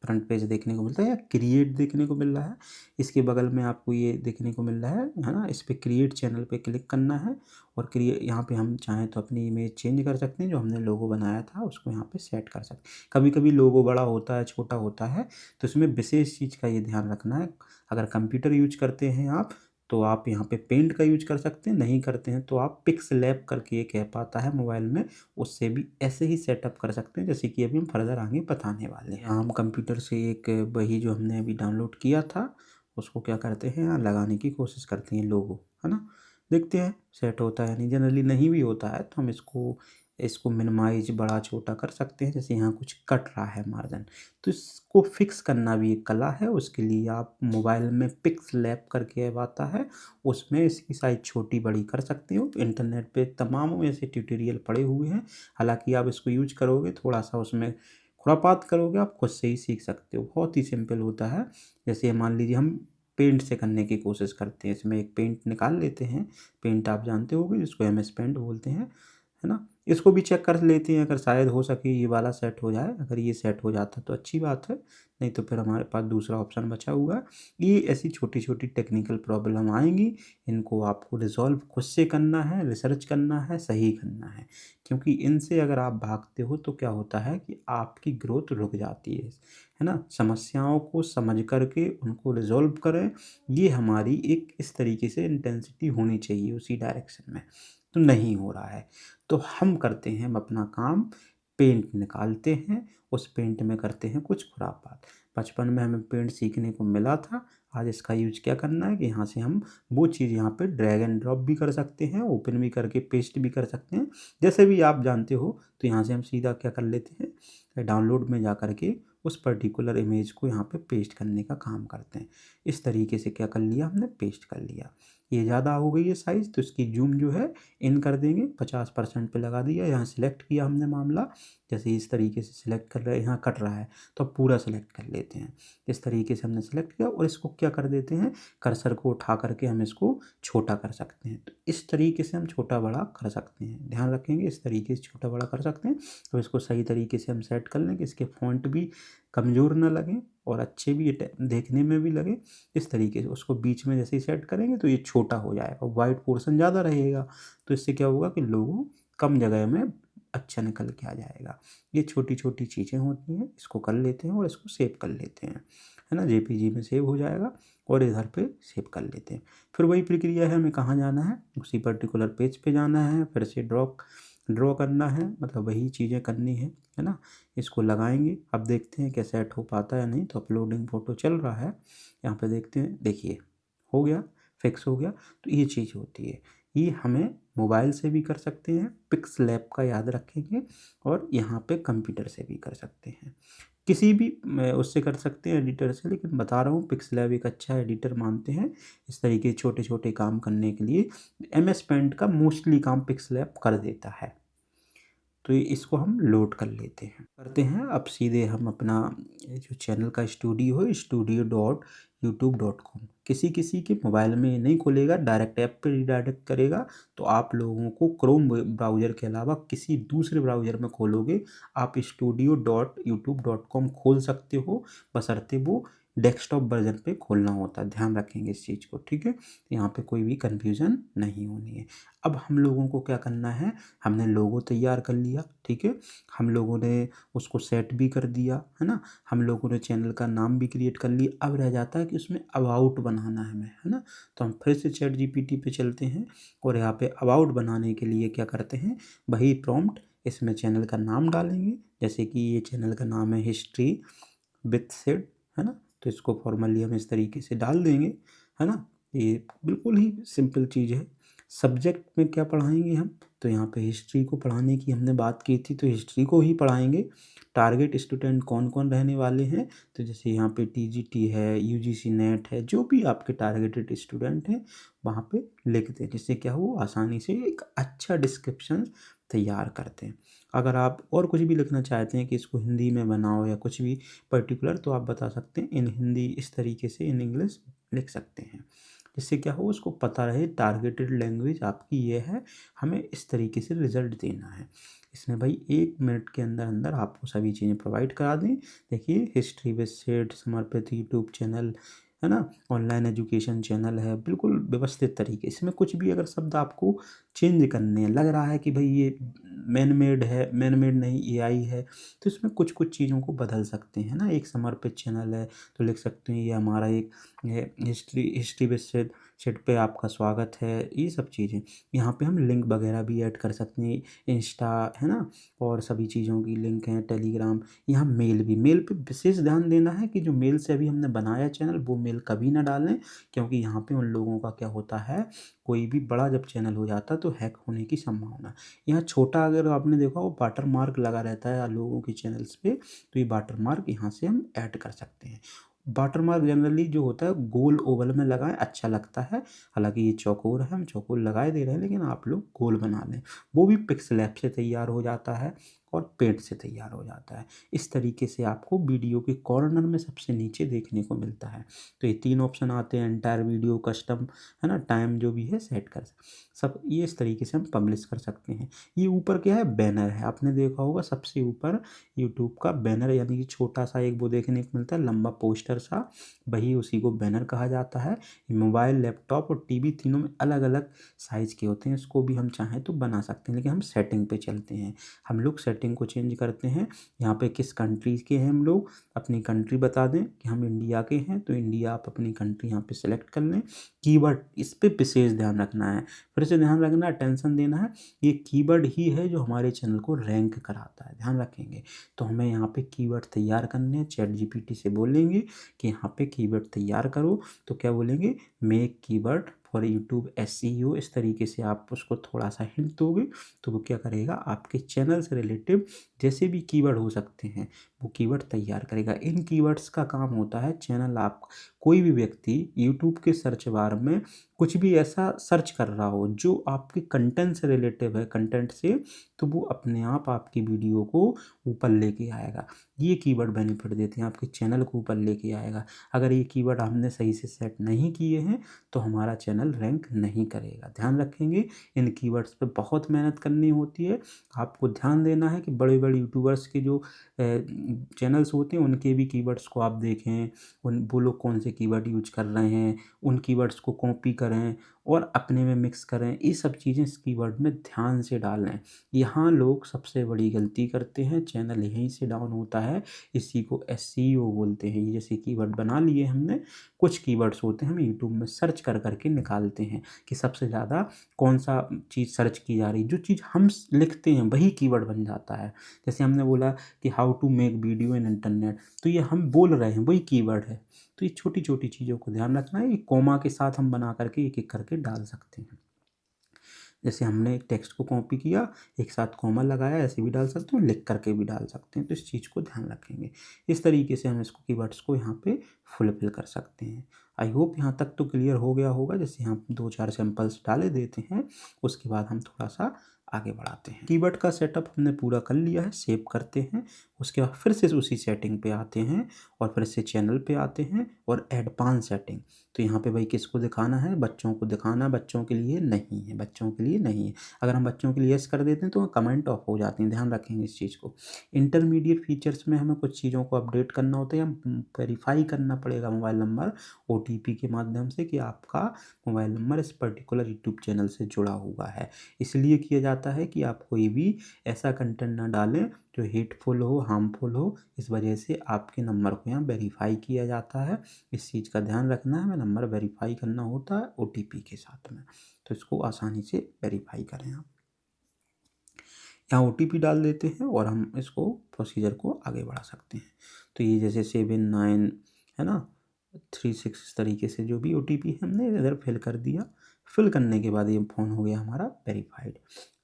फ्रंट पेज देखने को मिलता है या क्रिएट देखने को मिल रहा है। इसके बगल में आपको ये देखने को मिल रहा है ना, इस पर क्रिएट चैनल पे क्लिक करना है और क्रिएट, यहाँ पे हम चाहें तो अपनी इमेज चेंज कर सकते हैं, जो हमने लोगो बनाया था उसको यहाँ पे सेट कर सकते हैं। कभी कभी लोगो बड़ा होता है, छोटा होता है, तो इसमें विशेष चीज़ का ये ध्यान रखना है। अगर कंप्यूटर यूज करते हैं आप तो आप यहाँ पे पेंट का यूज कर सकते हैं, नहीं करते हैं तो आप पिक्सलैब करके एक ऐप आता है मोबाइल में, उससे भी ऐसे ही सेटअप कर सकते हैं जैसे कि अभी हम फर्दर आगे बताने वाले हैं। हम कंप्यूटर से एक वही जो हमने अभी डाउनलोड किया था उसको क्या करते हैं, यहाँ लगाने की कोशिश करते हैं लोगो, है ना। देखते हैं सेट होता है, नहीं जनरली नहीं भी होता है तो हम इसको इसको मिनिमाइज बड़ा छोटा कर सकते हैं। जैसे यहाँ कुछ कट रहा है मार्जिन, तो इसको फिक्स करना भी एक कला है। उसके लिए आप मोबाइल में पिक्सलैब करके ऐप आता है, उसमें इसकी साइज छोटी बड़ी कर सकते हो। इंटरनेट पे तमाम ऐसे ट्यूटोरियल पड़े हुए हैं, हालांकि आप इसको यूज करोगे थोड़ा सा उसमें खुरापात करोगे, आप खुद से ही सीख सकते हो। बहुत ही सिंपल होता है। जैसे मान लीजिए हम पेंट से करने की कोशिश करते हैं, इसमें एक पेंट निकाल लेते हैं। पेंट आप जानते होगे जिसको MS पेंट बोलते हैं, है ना। इसको भी चेक कर लेते हैं, अगर शायद हो सके ये वाला सेट हो जाए। अगर ये सेट हो जाता तो अच्छी बात है, नहीं तो फिर हमारे पास दूसरा ऑप्शन बचा हुआ है। ये ऐसी छोटी छोटी टेक्निकल प्रॉब्लम आएंगी, इनको आपको रिजॉल्व खुद से करना है, रिसर्च करना है, सही करना है। क्योंकि इनसे अगर आप भागते हो तो क्या होता है कि आपकी ग्रोथ रुक जाती है ना। समस्याओं को समझ करके उनको रिजॉल्व करें, ये हमारी एक इस तरीके से इंटेंसिटी होनी चाहिए उसी डायरेक्शन में, तो नहीं हो रहा है। तो हम करते हैं, हम अपना काम पेंट निकालते हैं, उस पेंट में करते हैं कुछ खुरापात। बचपन में हमें पेंट सीखने को मिला था, आज इसका यूज क्या करना है कि यहाँ से हम वो चीज़ यहाँ पे ड्रैग एंड ड्रॉप भी कर सकते हैं, ओपन भी करके पेस्ट भी कर सकते हैं, जैसे भी आप जानते हो। तो यहाँ से हम सीधा क्या कर लेते हैं, डाउनलोड में जा करके उस पर्टिकुलर इमेज को यहाँ पे पेस्ट करने का काम करते हैं। इस तरीके से क्या कर लिया हमने, पेस्ट कर लिया। ये ज़्यादा हो गई है साइज़, तो इसकी जूम जो है इन कर देंगे, 50% पे लगा दिया। यहाँ सिलेक्ट किया हमने मामला, जैसे इस तरीके से सिलेक्ट कर रहे हैं, यहाँ कट रहा है तो अब पूरा सिलेक्ट कर लेते हैं। इस तरीके से हमने सिलेक्ट किया और इसको क्या कर देते हैं, कर्सर को उठा करके हम इसको छोटा कर सकते हैं। तो इस तरीके से हम छोटा बड़ा कर सकते हैं, ध्यान रखेंगे, इस तरीके से छोटा बड़ा कर सकते हैं। तो इसको सही तरीके से हम सेट कर लें कि इसके फॉन्ट भी कमज़ोर ना लगें और अच्छे भी देखने में भी लगे। इस तरीके से उसको बीच में जैसे ही सेट करेंगे तो ये छोटा हो जाएगा, वाइट पोर्शन ज़्यादा रहेगा। तो इससे क्या होगा कि लोगो कम जगह में अच्छा निकल के आ जाएगा। ये छोटी छोटी चीज़ें होती हैं, इसको कर लेते हैं और इसको सेव कर लेते हैं, है ना। जेपीजी में सेव हो जाएगा और इधर पे सेव कर लेते हैं। फिर वही प्रक्रिया है, हमें कहाँ जाना है, उसी पर्टिकुलर पेज पे जाना है, फिर से ड्रॉ करना है, मतलब वही चीज़ें करनी है ना। इसको लगाएंगे, अब देखते हैं क्या सेट हो पाता है नहीं। तो अपलोडिंग फ़ोटो चल रहा है, यहाँ पे देखते हैं, देखिए हो गया, फिक्स हो गया। तो ये चीज़ होती है, ये हमें मोबाइल से भी कर सकते हैं, पिक्सलैब का याद रखेंगे, और यहाँ पे कंप्यूटर से भी कर सकते हैं, किसी भी उससे कर सकते हैं, एडिटर से। लेकिन बता रहा हूँ पिक्सलैब एक अच्छा एडिटर मानते हैं इस तरीके छोटे छोटे काम करने के लिए। MS पेंट का मोस्टली काम पिक्सलैब कर देता है। तो इसको हम लोड कर लेते हैं, करते हैं। अब सीधे हम अपना जो चैनल का स्टूडियो है, studio.youtube.com, किसी किसी के मोबाइल में नहीं खोलेगा, डायरेक्ट ऐप पे रिडायरेक्ट करेगा। तो आप लोगों को क्रोम ब्राउज़र के अलावा किसी दूसरे ब्राउज़र में खोलोगे, आप studio.youtube.com खोल सकते हो, बशर्ते वो डेस्कटॉप वर्जन पे खोलना होता है। ध्यान रखेंगे इस चीज़ को, ठीक है। यहाँ पे कोई भी कन्फ्यूज़न नहीं होनी है। अब हम लोगों को क्या करना है, हमने लोगो तैयार कर लिया, ठीक है, हम लोगों ने उसको सेट भी कर दिया, है ना। हम लोगों ने चैनल का नाम भी क्रिएट कर लिया। अब रह जाता है कि उसमें अबाउट बनाना है हमें, है ना। तो हम फिर से ChatGPT पे चलते हैं और यहाँ पे अबाउट बनाने के लिए क्या करते हैं, वही प्रॉम्प्ट, इसमें चैनल का नाम डालेंगे। जैसे कि ये चैनल का नाम है हिस्ट्री विथ सिड, है ना। तो इसको फॉर्मली हम इस तरीके से डाल देंगे, है ना। ये बिल्कुल ही सिंपल चीज़ है। सब्जेक्ट में क्या पढ़ाएंगे हम, तो यहाँ पे हिस्ट्री को पढ़ाने की हमने बात की थी, तो हिस्ट्री को ही पढ़ाएंगे। टारगेट स्टूडेंट कौन कौन रहने वाले हैं, तो जैसे यहाँ पे TGT है, UGC नेट है, जो भी आपके टारगेटेड स्टूडेंट हैं वहाँ पे लिख दें, जिससे क्या हो, आसानी से एक अच्छा डिस्क्रिप्शन तैयार करते हैं। अगर आप और कुछ भी लिखना चाहते हैं कि इसको हिंदी में बनाओ या कुछ भी पर्टिकुलर, तो आप बता सकते हैं इन हिंदी, इस तरीके से इन इंग्लिश लिख सकते हैं, जिससे क्या हो, उसको पता रहे टारगेटेड लैंग्वेज आपकी ये है, हमें इस तरीके से रिजल्ट देना है। इसमें भाई 1 मिनट के अंदर अंदर आपको सभी चीज़ें प्रोवाइड करा दें। देखिए हिस्ट्री विद सेट समर्पित यूट्यूब चैनल, है ना, ऑनलाइन एजुकेशन चैनल है, बिल्कुल व्यवस्थित तरीके। इसमें कुछ भी अगर शब्द आपको चेंज करने लग रहा है कि भाई ये मैन मेड है, मैन मेड नहीं AI है, तो इसमें कुछ कुछ चीज़ों को बदल सकते हैं ना। एक समर्पित चैनल है तो लिख सकते हैं ये हमारा एक हिस्ट्री विद सेट पे आपका स्वागत है, ये सब चीज़ें। यहाँ पे हम लिंक वगैरह भी ऐड कर सकते हैं, इंस्टा, है ना, और सभी चीज़ों की लिंक है, टेलीग्राम। यहाँ मेल भी, मेल पे विशेष ध्यान देना है कि जो मेल से अभी हमने बनाया चैनल, वो मेल कभी ना डालें, क्योंकि यहाँ पे उन लोगों का क्या होता है, कोई भी बड़ा जब चैनल हो जाता है तो हैक होने की संभावना। यहाँ छोटा अगर आपने देखा वो वाटर मार्क लगा रहता है लोगों के चैनल्स पे, तो ये वाटर मार्क यहाँ से हम ऐड कर सकते हैं। वाटर मार्क जनरली जो होता है गोल ओवल में लगाएं, अच्छा लगता है। हालांकि ये चौकोर है, हम चौकोर लगाए दे रहे हैं, लेकिन आप लोग गोल बना लें, वो भी पिक्सलैब से तैयार हो जाता है। और पेंट से तैयार हो जाता है। इस तरीके से आपको वीडियो के कॉर्नर में सबसे नीचे देखने को मिलता है। तो ये 3 ऑप्शन आते हैं, एंटायर वीडियो, कस्टम, है ना, टाइम जो भी है सेट कर सब, ये इस तरीके से हम पब्लिश कर सकते हैं। ये ऊपर क्या है, बैनर है, आपने देखा होगा सबसे ऊपर यूट्यूब का बैनर, यानी कि छोटा सा एक वो देखने को मिलता है, लंबा पोस्टर सा, वही उसी को बैनर कहा जाता है। मोबाइल, लैपटॉप और टीवी तीनों में अलग अलग साइज़ के होते हैं। इसको भी हम चाहें तो बना सकते हैं, लेकिन हम सेटिंग पे चलते हैं। हम लोग सेटिंग को चेंज करते हैं। यहाँ पे किस कंट्री के हैं हम लोग, अपनी कंट्री बता दें कि हम इंडिया के हैं, तो इंडिया आप अपनी कंट्री यहाँ पे सेलेक्ट कर लें। कीवर्ड, इस पे विशेष ध्यान रखना है, फिर से ध्यान रखना, अटेंशन देना है। ये कीवर्ड ही है जो हमारे चैनल को रैंक कराता है, ध्यान रखेंगे। तो हमें यहाँ पे कीवर्ड तैयार करने हैं। चैट जीपीटी से बोलेंगे कि यहाँ पे कीवर्ड तैयार करो, तो क्या बोलेंगे, make keyword for YouTube SEO. इस तरीके से आप उसको थोड़ा सा हिंट दोगे तो वो क्या करेगा, आपके चैनल से रिलेटिव जैसे भी कीवर्ड हो सकते हैं वो कीवर्ड तैयार करेगा। इन कीवर्ड्स का काम होता है, चैनल आप, कोई भी व्यक्ति यूट्यूब के सर्च बार में कुछ भी ऐसा सर्च कर रहा हो जो आपके कंटेंट से रिलेटिव है, कंटेंट से, तो वो अपने आप आपकी वीडियो को ऊपर लेके आएगा। ये कीवर्ड बेनिफिट देते हैं, आपके चैनल को ऊपर लेके आएगा। अगर ये कीवर्ड हमने सही से सेट नहीं किए हैं तो हमारा चैनल रैंक नहीं करेगा, ध्यान रखेंगे। इन कीवर्ड्स पे बहुत मेहनत करनी होती है। आपको ध्यान देना है कि बड़े बड़े यूट्यूबर्स के जो चैनल्स होते हैं उनके भी कीवर्ड्स को आप देखें, वो लोग कौन से कीवर्ड यूज कर रहे हैं, उन कीवर्ड्स को कॉपी करें और अपने में मिक्स करें। ये सब चीज़ें इस कीवर्ड में ध्यान से डालें। यहाँ लोग सबसे बड़ी गलती करते हैं, चैनल यहीं से डाउन होता है। इसी को एसईओ बोलते हैं। ये जैसे कीवर्ड बना लिए हमने, कुछ कीवर्ड्स होते हैं हम यूट्यूब में सर्च कर करके निकालते हैं कि सबसे ज़्यादा कौन सा चीज़ सर्च की जा रही, जो चीज़ हम लिखते हैं वही कीवर्ड बन जाता है। जैसे हमने बोला कि how to make video in internet, तो ये हम बोल रहे हैं वही कीवर्ड है। तो ये छोटी छोटी चीज़ों को ध्यान रखना है। ये कॉमा के साथ हम बना करके एक एक करके डाल सकते हैं। जैसे हमने एक टेक्स्ट को कॉपी किया, एक साथ कॉमा लगाया, ऐसे भी डाल सकते हैं, लिख करके भी डाल सकते हैं। तो इस चीज़ को ध्यान रखेंगे। इस तरीके से हम इसको कीवर्ड्स को यहाँ पे फुलफिल कर सकते हैं। आई होप यहाँ तक तो क्लियर हो गया होगा। जैसे हम 2-4 सैंपल्स डाले देते हैं, उसके बाद हम थोड़ा सा आगे बढ़ाते हैं। कीवर्ड का सेटअप हमने पूरा कर लिया है, सेव करते हैं। उसके बाद फिर से उसी सेटिंग पे आते हैं और फिर से चैनल पे आते हैं और एडवांस सेटिंग। तो यहाँ पे भाई किसको दिखाना है, बच्चों को दिखाना है, बच्चों के लिए नहीं है, बच्चों के लिए नहीं है। अगर हम बच्चों के लिए यस कर देते हैं तो कमेंट ऑफ हो जाते हैं, ध्यान रखेंगे इस चीज़ को। इंटरमीडिएट फीचर्स में हमें कुछ चीज़ों को अपडेट करना होता है या वेरीफाई करना पड़ेगा मोबाइल नंबर ओटीपी के माध्यम से कि आपका मोबाइल नंबर इस पर्टिकुलर यूट्यूब चैनल से जुड़ा हुआ है। इसलिए किया जाता है कि आप कोई भी ऐसा कंटेंट ना डालें जो हेटफुल हो, हार्मफुल हो। इस वजह से आपके नंबर को यहाँ वेरीफाई किया जाता है। इस चीज़ का ध्यान रखना है, हमें नंबर वेरीफाई करना होता है ओटीपी के साथ में। तो इसको आसानी से वेरीफाई करें आप। यहाँ ओटीपी डाल देते हैं और हम इसको प्रोसीजर को आगे बढ़ा सकते हैं। तो ये जैसे 7-9 है ना, 3-6 इस तरीके से जो भी ओटीपी हमने इधर फिल कर दिया। फिल करने के बाद ये फ़ोन हो गया हमारा वेरीफाइड,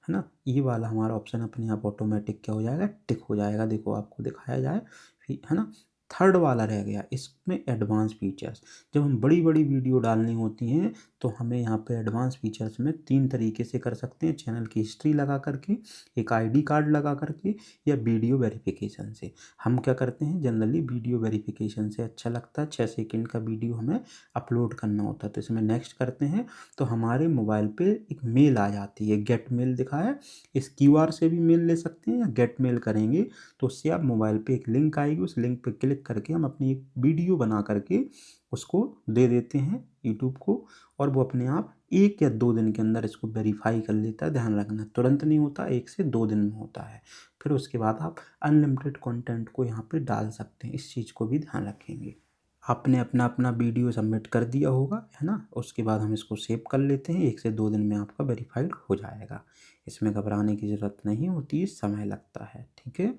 है ना। ये वाला हमारा ऑप्शन अपने आप ऑटोमेटिक क्या हो जाएगा, टिक हो जाएगा। देखो आपको दिखाया जाए, है ना। थर्ड वाला रह गया, इसमें एडवांस फीचर्स। जब हम बड़ी बड़ी वीडियो डालनी होती हैं तो हमें यहाँ पे एडवांस फीचर्स में 3 तरीके से कर सकते हैं। चैनल की हिस्ट्री लगा करके, एक आईडी कार्ड लगा करके, या वीडियो वेरिफिकेशन से। हम क्या करते हैं, जनरली वीडियो वेरिफिकेशन से अच्छा लगता है। 6 सेकंड का वीडियो हमें अपलोड करना होता है, तो इसमें नेक्स्ट करते हैं तो हमारे मोबाइल पे एक मेल आ जाती है, गेट मेल दिखा है। इस क्यूआर से भी मेल ले सकते हैं या गेट मेल करेंगे तो उससे आप मोबाइल पे एक लिंक आएगी, उस लिंक पे क्लिक करके हम अपनी एक वीडियो बना करके उसको दे देते हैं यूट्यूब को, और वो अपने आप 1 या 2 दिन के अंदर इसको वेरीफाई कर लेता है। ध्यान रखना, तुरंत नहीं होता, 1 से 2 दिन में होता है। फिर उसके बाद आप अनलिमिटेड कंटेंट को यहाँ पे डाल सकते हैं। इस चीज़ को भी ध्यान रखेंगे। आपने अपना अपना वीडियो सबमिट कर दिया होगा, है ना। उसके बाद हम इसको सेव कर लेते हैं। 1 से 2 दिन में आपका वेरीफाइड हो जाएगा। इसमें घबराने की ज़रूरत नहीं होती, समय लगता है, ठीक है।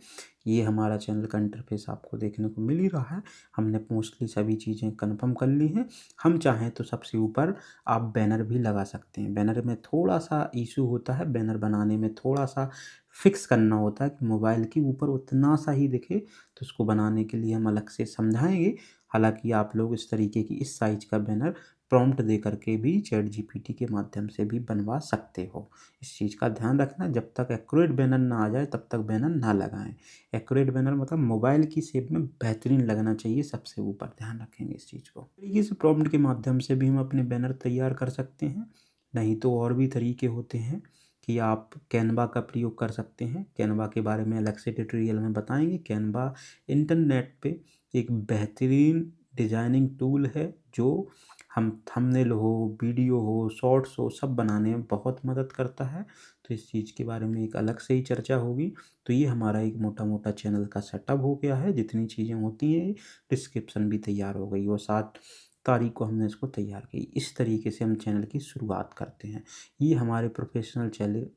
ये हमारा चैनल का इंटरफेस आपको देखने को मिल ही रहा है। हमने मोस्टली सभी चीज़ें कन्फर्म कर ली हैं। हम चाहें तो सबसे ऊपर आप बैनर भी लगा सकते हैं। बैनर में थोड़ा सा इशू होता है, बैनर बनाने में थोड़ा सा फिक्स करना होता है कि मोबाइल के ऊपर उतना सा ही दिखे। तो उसको बनाने के लिए हम अलग से समझाएंगे। हालांकि आप लोग इस तरीके की इस साइज का बैनर प्रॉम्प्ट दे करके भी चैट जीपीटी के माध्यम से भी बनवा सकते हो। इस चीज़ का ध्यान रखना, जब तक एक्यूरेट बैनर ना आ जाए तब तक बैनर ना लगाएं। एक्यूरेट बैनर मतलब मोबाइल की शेप में बेहतरीन लगना चाहिए, सबसे ऊपर ध्यान रखेंगे इस चीज़ को। तरीके से प्रॉम्प्ट के माध्यम से भी हम अपने बैनर तैयार कर सकते हैं। नहीं तो और भी तरीके होते हैं कि आप कैनवा का प्रयोग कर सकते हैं। कैनवा के बारे में अलग से ट्यूटोरियल में बताएंगे। कैनवा इंटरनेट पे एक बेहतरीन डिजाइनिंग टूल है जो हम थंबनेल हो, वीडियो हो, शॉर्ट्स हो, सब बनाने में बहुत मदद करता है। तो इस चीज़ के बारे में एक अलग से ही चर्चा होगी। तो ये हमारा एक मोटा मोटा चैनल का सेटअप हो गया है। जितनी चीज़ें होती हैं, डिस्क्रिप्शन भी तैयार हो गई और 7 तारीख को हमने इसको तैयार की। इस तरीके से हम चैनल की शुरुआत करते हैं। ये हमारे प्रोफेशनल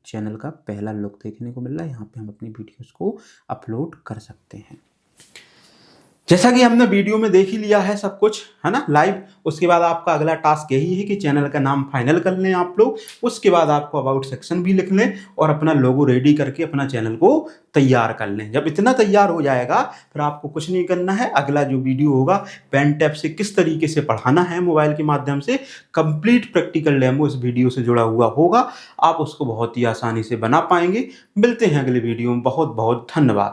चैनल का पहला लुक देखने को मिल रहा है। यहाँ पे हम अपनी वीडियोस को अपलोड कर सकते हैं। जैसा कि हमने वीडियो में देख ही लिया है सब कुछ, है ना, लाइव। उसके बाद आपका अगला टास्क यही है कि चैनल का नाम फाइनल कर लें आप लोग। उसके बाद आपको अबाउट सेक्शन भी लिख लें और अपना लोगो रेडी करके अपना चैनल को तैयार कर लें। जब इतना तैयार हो जाएगा फिर आपको कुछ नहीं करना है। अगला जो वीडियो होगा पेन टैब से किस तरीके से पढ़ाना है मोबाइल के माध्यम से, कंप्लीट प्रैक्टिकल डेमो इस वीडियो से जुड़ा हुआ होगा। आप उसको बहुत ही आसानी से बना पाएंगे। मिलते हैं अगले वीडियो में। बहुत बहुत धन्यवाद।